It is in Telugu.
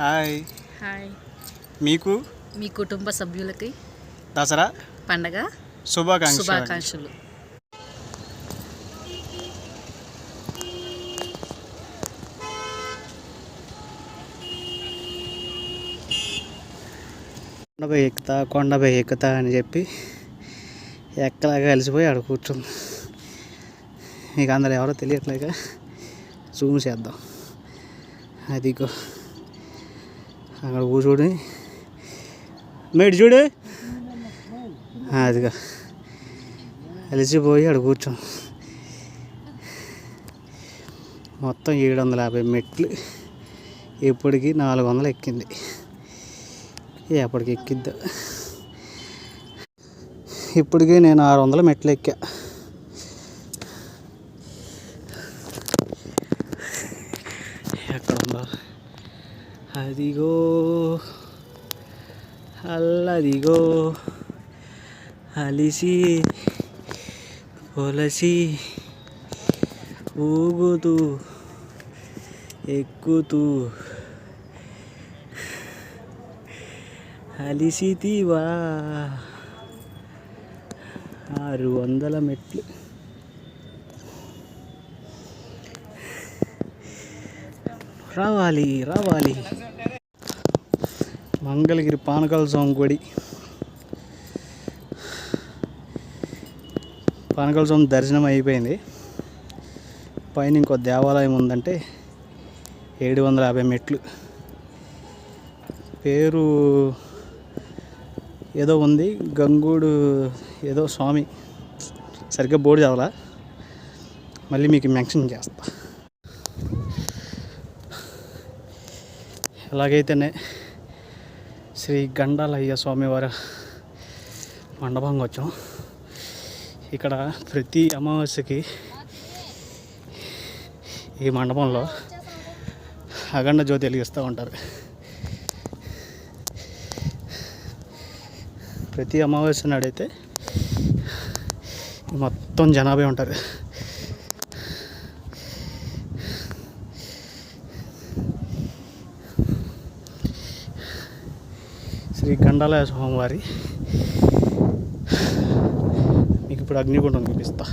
హాయ్. హాయ్. మీకు మీ కుటుంబ సభ్యులకి దసరా పండగ శుభాకాంక్షలు. కొండపై ఎక్కుతా అని చెప్పి ఎక్కలాగా కలిసిపోయి ఆడ కూర్చుంది. మీకు అందరు ఎవరో తెలియట్లేక జూమ్ చేద్దాం. అదిగో అక్కడ కూర్చోడి మేడి చూడు, అదిగో కలిసిపోయి ఆడ కూర్చోం. మొత్తం 750 మెట్లు. ఇప్పటికి 400 ఎక్కింది. ఎప్పటికి ఎక్కిద్దా? ఇప్పటికీ నేను 600 మెట్లు ఎక్కా. ఎక్కడ ఉందో అదిగో, అల్లదిగో అలిసి పొలసి ఊగుతూ ఎక్కుతూ అలిసితివా 600 మెట్లు. రావాలి రావాలి. మంగళగిరి పానకాల స్వామి గుడి. పానకాల స్వామి దర్శనం అయిపోయింది. పైన ఇంకో దేవాలయం ఉందంటే 750 మెట్లు. పేరు ఏదో ఉంది, గంగూడు ఏదో స్వామి, సరిగ్గా బోర్డు చదవాలా, మళ్ళీ మీకు మెన్షన్ చేస్తా. ఎలాగైతేనే శ్రీ గండాలయ్య స్వామివారి మండపంగా వచ్చాం. ఇక్కడ ప్రతి అమావాస్యకి ఈ మండపంలో అఖండ జ్యోతి వెలిగిస్తూ ఉంటారు. ప్రతి అమావాస్య నాడైతే మొత్తం జనాభా ఉంటారు. శ్రీ గండాలయ స్వామివారి మీకు ఇప్పుడు అగ్నిగుండం చూపిస్తా.